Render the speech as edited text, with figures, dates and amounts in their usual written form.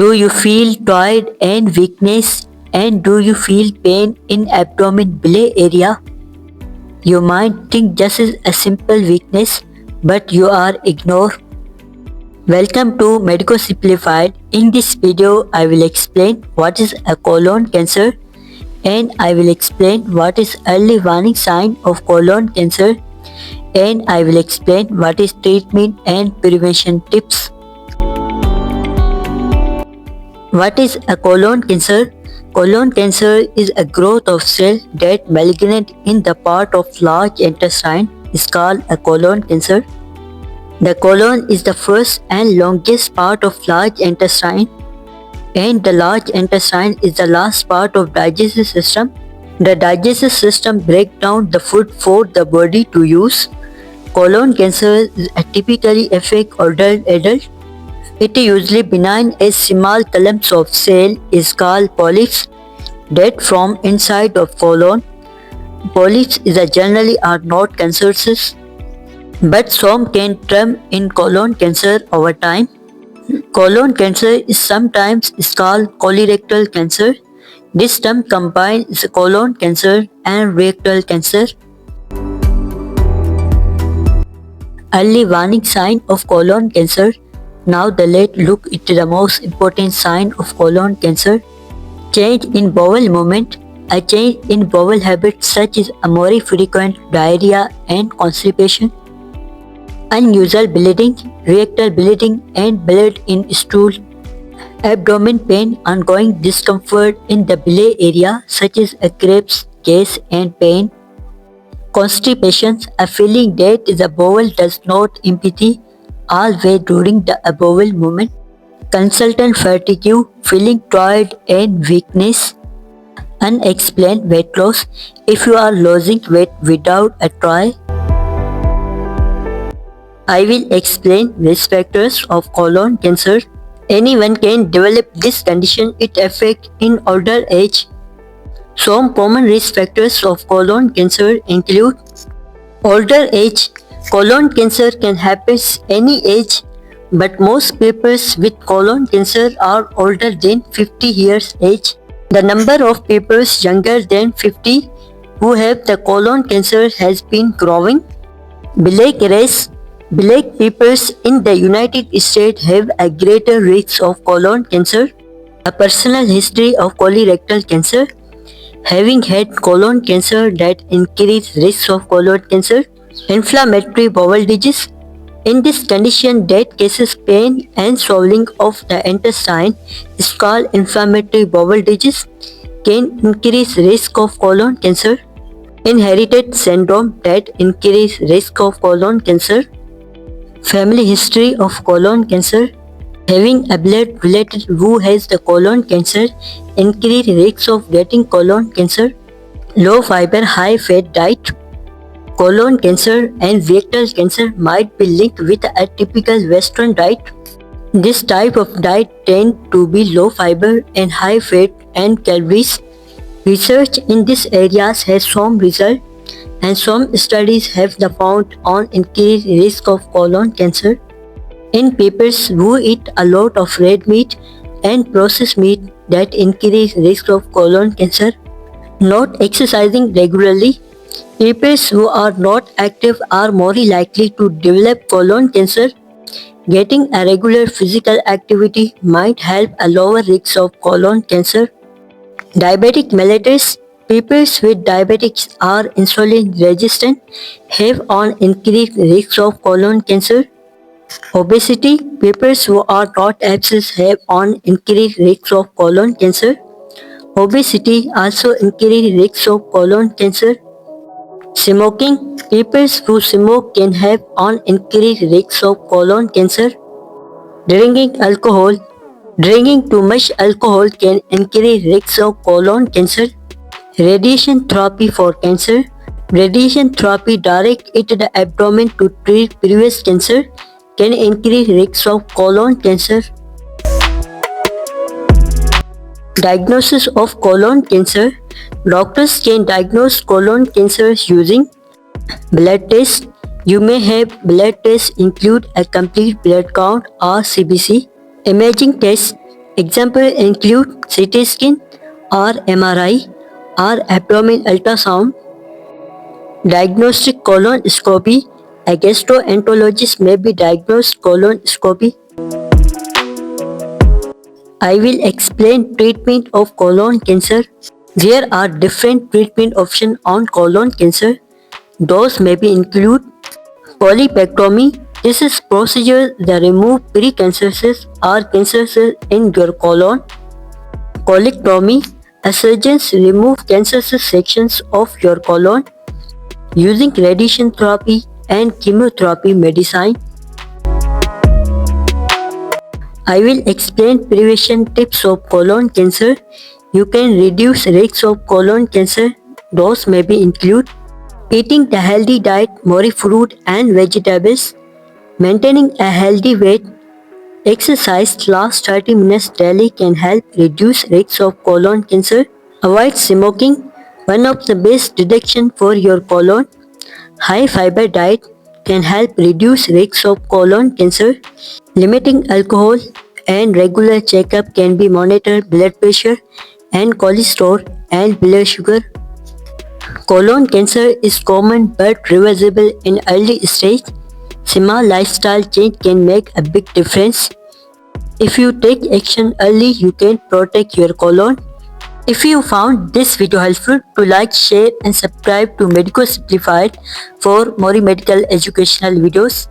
Do you feel tired and weakness? And do you feel pain in abdomen belly area? You might think this is a simple weakness, but you are ignored. Welcome to Medico Simplified. In this video, I will explain what is a colon cancer and I will explain what is early warning sign of colon cancer and I will explain what is treatment and prevention tips. What is a colon cancer? Colon cancer is a growth of cell that malignant in the part of large intestine is called a colon cancer. The colon is the first and longest part of large intestine and the large intestine is the last part of digestive system. The digestive system breaks down the food for the body to use. Colon cancer typically affect older adults. It is usually benign as small clumps of cell is called polyps that form inside of colon. Polyps is generally are not cancerous, but some can turn in colon cancer over time. Colon cancer is sometimes called colorectal cancer. This term combines colon cancer and rectal cancer. Early warning sign of colon cancer. Now let's look at the most important sign of colon cancer. Change in bowel movement. A change in bowel habits such as a more frequent diarrhea and constipation. Unusual bleeding, rectal bleeding and blood in stool. Abdomen pain, ongoing discomfort in the belly area such as cramps, gas and pain. Constipation, a feeling that the bowel does not empty all way during the bowel movement. Consultant fatigue, feeling tired and weakness. Unexplained weight loss, if you are losing weight without a try. I will explain risk factors of colon cancer. Anyone can develop this condition. It affects in older age. Some common risk factors of colon cancer include older age. Colon cancer can happen any age, but most people with colon cancer are older than 50 years age. The number of people younger than 50 who have the colon cancer has been growing. Black race. Black people in the United States have a greater risk of colon cancer. A personal history of colorectal cancer. Having had colon cancer that increase risk of colon cancer. Inflammatory bowel disease. In this condition that causes pain and swelling of the intestine is called inflammatory bowel disease, can increase risk of colon cancer. Inherited syndrome that increase risk of colon cancer. Family history of colon cancer. Having a blood relative who has the colon cancer increase risk of getting colon cancer. Low fiber, high fat diet. Colon cancer and rectal cancer might be linked with a typical Western diet. This type of diet tends to be low fiber and high fat and calories. Research in these areas has some result and some studies have found on increased risk of colon cancer. In people who eat a lot of red meat and processed meat that increase risk of colon cancer. Not exercising regularly. People who are not active are more likely to develop colon cancer. Getting a regular physical activity might help a lower risk of colon cancer. Diabetic mellitus. People with diabetes are insulin resistant have an increased risk of colon cancer. Obesity. People who are not obese have an increased risk of colon cancer. Obesity also increases risk of colon cancer. Smoking. People who smoke can have an increased risk of colon cancer. Drinking alcohol. Drinking too much alcohol can increase risk of colon cancer. Radiation therapy for cancer. Radiation therapy direct into the abdomen to treat previous cancer can increase risk of colon cancer. Diagnosis of colon cancer. Doctors can diagnose colon cancer using blood tests. You may have blood tests include a complete blood count or CBC. Imaging tests. Examples include CT scan or MRI or abdominal ultrasound. Diagnostic colonoscopy. A gastroenterologist may be diagnosed colonoscopy. I will explain treatment of colon cancer. There are different treatment options on colon cancer. Those may be include polypectomy. This is procedure that remove precancerous or cancer cells in your colon. Colectomy. A surgeons remove cancerous sections of your colon using radiation therapy and chemotherapy medicine. I will explain prevention tips of colon cancer. You can reduce risk of colon cancer. Those may be include eating a healthy diet, more fruit and vegetables, maintaining a healthy weight, exercise last 30 minutes daily can help reduce risk of colon cancer. Avoid smoking, one of the best detection for your colon. High fiber diet can help reduce risk of colon cancer. Limiting alcohol and regular checkup can be monitor blood pressure and cholesterol and blood sugar. Colon cancer is common but reversible in early stage. Small lifestyle change can make a big difference. If you take action early, you can protect your colon. If you found this video helpful, to like, share and subscribe to Medico Simplified for more medical educational videos.